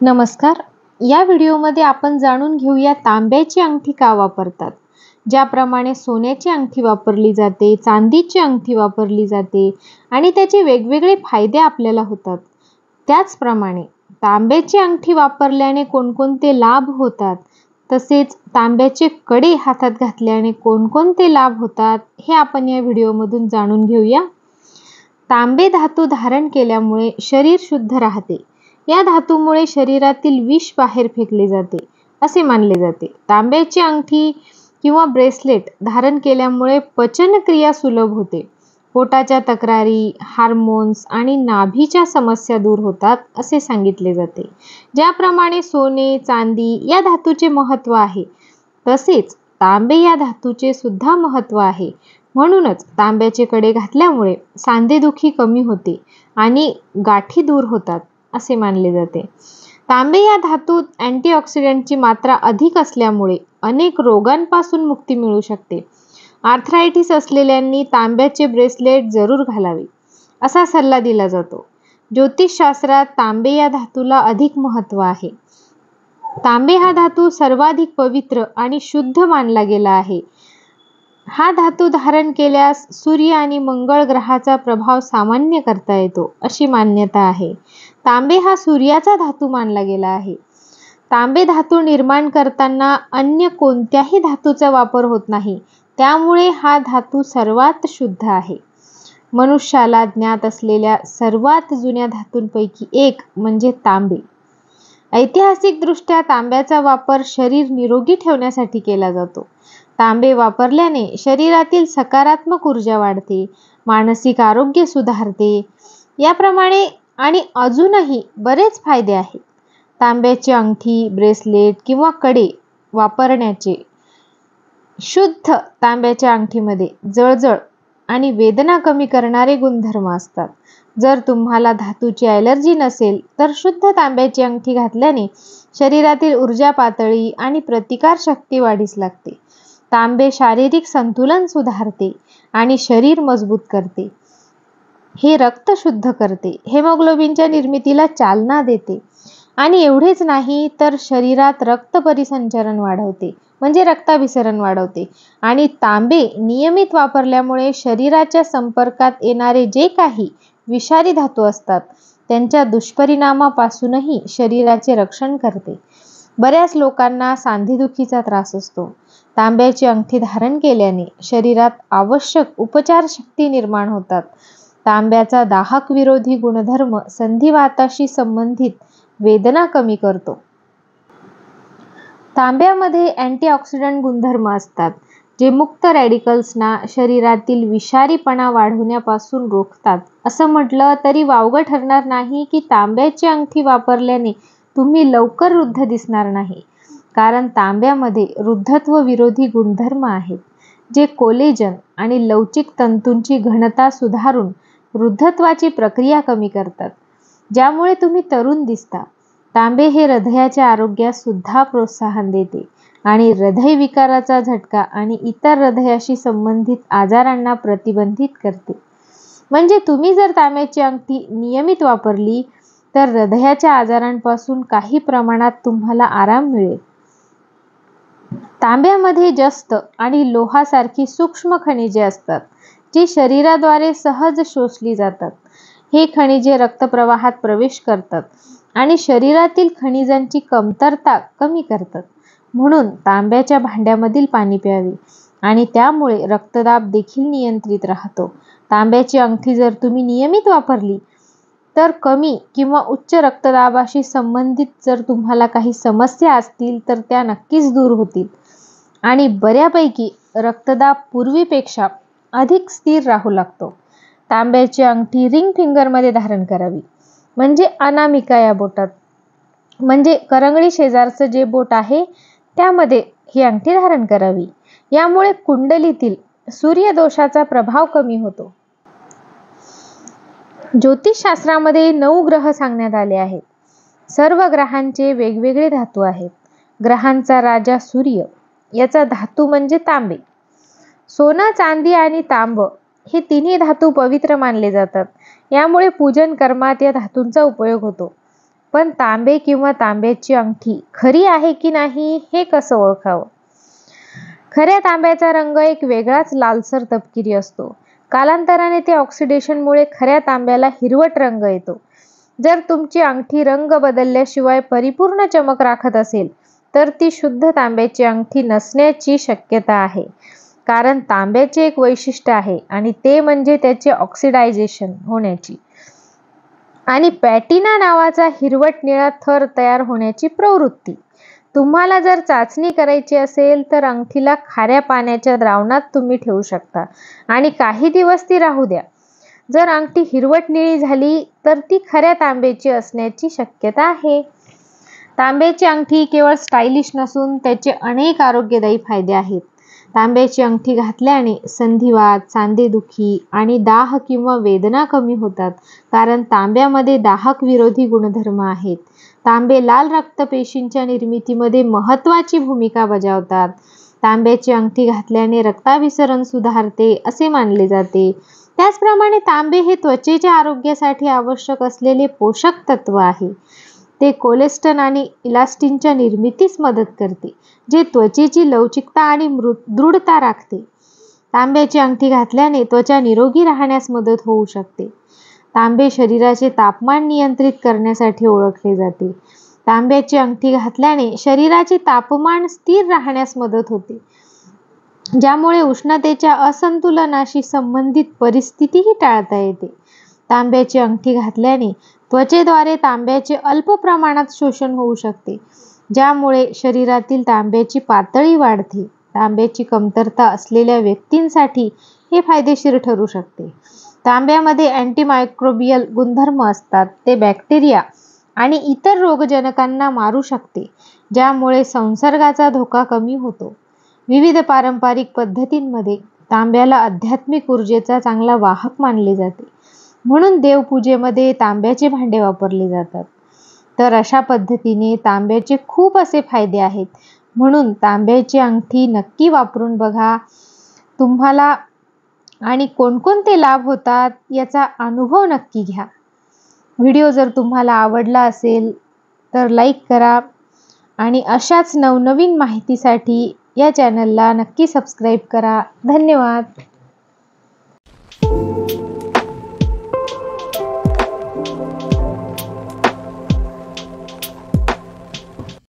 नमस्कार. या व्हिडिओमध्ये आपण जाणून घेऊया तांब्याची अंगठी का वापरतात. ज्याप्रमाणे सोन्याची अंगठी वापरली जाते, चांदीची अंगठी वापरली जाते आणि त्याचे वेगवेगळे फायदे आपल्याला होतात, त्याचप्रमाणे तांब्याची अंगठी वापरल्याने कोणकोणते लाभ होतात, तसेच तांब्याचे कडे हातात घातल्याने कोणकोणते लाभ होतात हे आपण या व्हिडिओमधून जाणून घेऊया. तांबे धातू धारण केल्यामुळे शरीर शुद्ध राहते. या धातूमुळे शरीरातील विष बाहेर फेकले जाते असे मानले जाते. तांब्याची अंगठी किंवा ब्रेसलेट धारण केल्यामुळे पचनक्रिया सुलभ होते. पोटाच्या तक्रारी, हार्मोन्स आणि नाभीच्या समस्या दूर होतात असे सांगितले जाते. ज्याप्रमाणे सोने, चांदी या धातूचे महत्त्व आहे, तसेच तांबे या धातूचे सुद्धा महत्त्व आहे. म्हणूनच तांब्याचे कडे घातल्यामुळे सांधेदुखी कमी होते आणि गाठी दूर होतात असे मानले जाते. तांबे या धातूत अँटीऑक्सिडंटची मात्रा अधिक असल्यामुळे अनेक रोगांपासून मुक्ती मिळू शकते. आर्थरायटिस असलेल्यांनी तांब्याचे ब्रेसलेट जरूर घालावे असा सल्ला दिला जातो. ज्योतिषशास्त्रात तांबे या धातूला अधिक महत्त्व आहे. तांबे हा धातू सर्वाधिक पवित्र आणि शुद्ध मानला गेला आहे. हा धातू धारण केल्यास सूर्य आणि मंगळ ग्रहाचा प्रभाव सामान्य करता येतो अशी मान्यता आहे. तांबे हा सूर्याचा धातू मानला गेला आहे. तांबे धातू निर्माण करताना अन्य कोणत्याही धातूचा वापर होत नाही, त्यामुळे हा धातू सर्वात शुद्ध आहे. मनुष्याला ज्ञात असलेल्या सर्वात जुन्या धातूंपैकी एक म्हणजे तांबे. ऐतिहासिकदृष्ट्या तांब्याचा वापर शरीर निरोगी ठेवण्यासाठी केला जातो. तांबे वापरल्याने शरीरातील सकारात्मक ऊर्जा वाढते, मानसिक आरोग्य सुधारते. याप्रमाणे आणि अजूनही बरेच फायदे आहेत. तांब्याची अंगठी, ब्रेसलेट किंवा कडे वापरण्याचे शुद्ध तांब्याच्या अंगठीमध्ये जळजळ आणि वेदना कमी करणारे गुणधर्म असतात. जर तुम्हाला धातूची ॲलर्जी नसेल तर शुद्ध तांब्याची अंगठी घातल्याने शरीरातील ऊर्जा पातळी आणि प्रतिकारशक्ती वाढीस लागते. तांबे शारीरिक संतुलन सुधारते आणि शरीर मजबूत करते. हे रक्त शुद्ध करते, हेमोग्लोबिनच्या निर्मितीला चालना देते आणि एवढेच नाही तर शरीरात रक्त परिसंचरण वाढवते, म्हणजे रक्ताभिसरण वाढवते. आणि तांबे नियमित वापरल्यामुळे शरीराच्या संपर्कात येणारे जे काही विषारी धातू असतात त्यांच्या दुष्परिणामापासूनही शरीराचे रक्षण करते. बऱ्याच लोकांना सांधेदुखीचा त्रास असतो. तांब्याची अंगठी धारण केल्याने शरीरात आवश्यक उपचारशक्ती निर्माण होतात. तांब्याचा दाहक विरोधी गुणधर्म संधिवाताशी संबंधित वेदना कमी करतो. तांब्यामध्ये अँटीऑक्सिडंट गुणधर्म असतात, जे मुक्त रॅडिकल्सना शरीरातील विषारीपणा वाढवण्यापासून रोखतात. असं म्हटलं तरी वावगं ठरणार नाही की तांब्याची अंगठी वापरल्याने तुम्ही लवकर वृद्ध दिसणार नाही, कारण तांब्यामध्ये वृद्धत्व विरोधी गुणधर्म आहेत, जे कोलेजन आणि लवचिक तंतूंची घनता सुधारून वृद्धत्वाची प्रक्रिया कमी करतात, ज्यामुळे तुम्ही तरुण दिसता. तांबे हे हृदयाच्या आरोग्यास सुद्धा प्रोत्साहन देते आणि हृदयविकाराचा झटका आणि इतर हृदयाशी संबंधित आजारांना प्रतिबंधित करते. म्हणजे तुम्ही जर तांब्याची अंगठी नियमित वापरली तर हृदयाच्या आजारांपासून काही प्रमाणात तुम्हाला आराम मिळेल. तांब्यामध्ये जस्त आणि लोहासारखी सूक्ष्म खनिजे असतात, जी शरीराद्वारे सहज शोषली जातात. हे खनिजे रक्तप्रवाहात प्रवेश करतात आणि शरीरातील खनिजांची कमतरता कमी करतात. म्हणून तांब्याच्या भांड्यामधील पाणी प्यावे आणि त्यामुळे रक्तदाब देखील नियंत्रित राहतो. तांब्याची अंगठी जर तुम्ही नियमित वापरली तर कमी किंवा उच्च रक्तदाबाशी संबंधित जर तुम्हाला काही समस्या असतील तर त्या नक्कीच दूर होतील आणि बऱ्यापैकी रक्तदाब पूर्वीपेक्षा अधिक स्थिर राहू लागतो. तांब्याची अंगठी रिंग फिंगरमध्ये धारण करावी, म्हणजे अनामिका या बोटात, म्हणजे करंगळी शेजारचं जे बोट आहे त्यामध्ये ही अंगठी धारण करावी. यामुळे कुंडलीतील सूर्यदोषाचा प्रभाव कमी होतो. ज्योतिषशास्त्रामध्ये 9 ग्रह सांगण्यात आले आहेत. सर्व ग्रहांचे वेगवेगळे धातू आहेत. ग्रहांचा राजा सूर्य, याचा धातू म्हणजे तांबे. सोनं, चांदी आणि तांब हे तिन्ही धातू पवित्र मानले जातात. यामुळे पूजन कर्मात या धातूंचा उपयोग होतो. पण तांबे किंवा तांब्याची अंगठी खरी आहे की नाही हे कसं ओळखावं? खऱ्या तांब्याचा रंग एक वेगळाच लालसर तपकिरी असतो. कालांतराने ते ऑक्सिडेशनमुळे खऱ्या तांब्याला हिरवट रंग येतो. जर तुमची अंगठी रंग बदलल्याशिवाय परिपूर्ण चमक राखत असेल तर ती शुद्ध तांब्याची अंगठी नसण्याची शक्यता आहे. कारण तांब्याचे एक वैशिष्ट्य आहे आणि ते म्हणजे त्याचे ऑक्सिडायझेशन होण्याची आणि पॅटिना नावाचा हिरवट निळा थर तयार होण्याची प्रवृत्ती. तुम्हाला जर चाचणी करायची असेल तर अंगठीला खाऱ्या पाण्याच्या द्रावणात तुम्ही ठेवू शकता आणि काही दिवस ती राहू द्या. जर अंगठी हिरवट निळी झाली तर ती खऱ्या तांब्याची असण्याची शक्यता आहे. तांब्याची अंगठी केवळ स्टायलिश नसून त्याचे अनेक आरोग्यदायी फायदे आहेत. तांब्याची अंगठी घातल्याने संधिवात, सांधेदुखी आणि दाह किंवा वेदना कमी होतात, कारण तांब्यामध्ये दाहक विरोधी गुणधर्म आहेत. तांबे लाल रक्तपेशींच्या निर्मितीमध्ये महत्त्वाची भूमिका बजावतात. तांब्याची अंगठी घातल्याने रक्ताभिसरण सुधारते असे मानले जाते. त्याचप्रमाणे तांबे हे त्वचेच्या आरोग्यासाठी आवश्यक असलेले पोषक तत्व आहे. ते कोलेस्टन आणि इलास्टिनच्या निर्मितीस मदत करते, जे त्वचेची लवचिकता आणि दृढता राखते. तांब्याची अंगठी घातल्याने त्वचा निरोगी राहण्यास मदत होऊ शकते. तांबे शरीराचे तापमान नियंत्रित करण्यासाठी ओळखले जाते. तांब्याची अंगठी घातल्याने शरीराचे तापमान स्थिर राहण्यास मदत होते, ज्यामुळे उष्णतेच्या असंतुलनाशी संबंधित परिस्थितीही टाळता येते. तांब्याची अंगठी घातल्याने त्वचेद्वारे तांब्याचे अल्प प्रमाणात शोषण होऊ शकते, ज्यामुळे शरीरातील तांब्याची पातळी वाढते. तांब्याची कमतरता असलेल्या व्यक्तींसाठी हे फायदेशीर ठरू शकते. तांब्यामध्ये अँटीमायक्रोबियल गुणधर्म असतात. ते बॅक्टेरिया आणि इतर रोगजनकांना मारू शकते, ज्यामुळे संसर्गाचा धोका कमी होतो. विविध पारंपरिक पद्धतींमध्ये तांब्याला आध्यात्मिक ऊर्जेचा चांगला वाहक मानले जाते. म्हणून देवपूजेमध्ये तांब्याचे भांडे वापरले जातात. तर अशा पद्धतीने तांब्याचे खूप असे फायदे आहेत. म्हणून तांब्याची अंगठी नक्की वापरून बघा. तुम्हाला आणि कोणकोणते लाभ होतात याचा अनुभव नक्की घ्या. व्हिडिओ जर तुम्हाला आवडला असेल तर लाईक करा आणि अशाच नवनवीन माहितीसाठी या चॅनलला नक्की सबस्क्राईब करा. धन्यवाद.